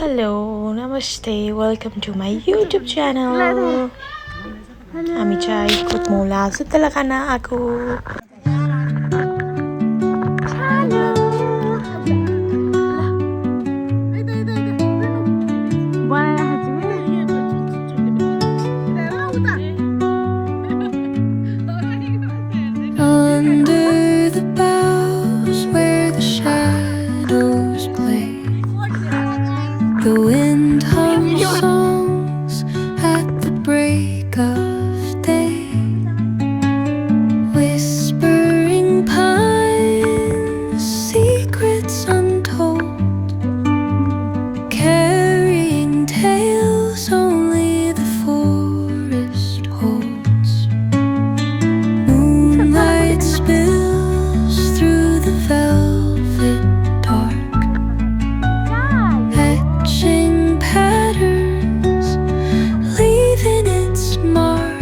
Hello, Namaste, welcome to my YouTube channel. Ami chai ikut mula setelah kana aku. Under the boughs where the shadows play, the wind hums songs at the break of day. Whispering pines, secrets untold, carrying tales only the forest holds. Moonlight spills through the velvet dark, etching patterns, leaving its mark.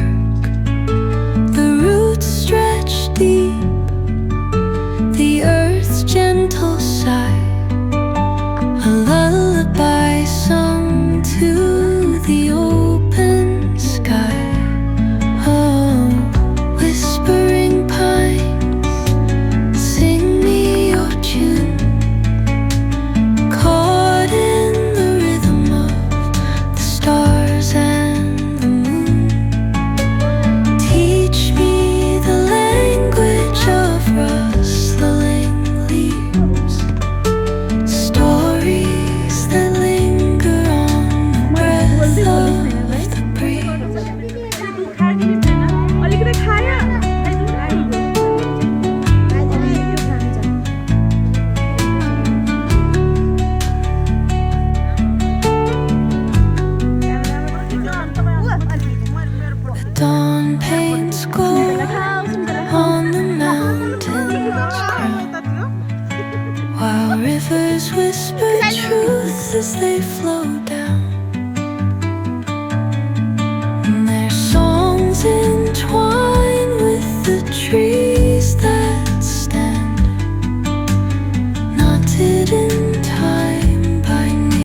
The roots stretch deep, the earth's gentle sigh, a lullaby sung to the open sky. Oh, whispering pines, sing me your tune, caught in the rhythm of the stars and the moon. Teach me the language of rustling leaves, stories that linger on the breath of the breeze. The dawn paints gold on the mountain's crown, while rivers whisper truth as they flow down.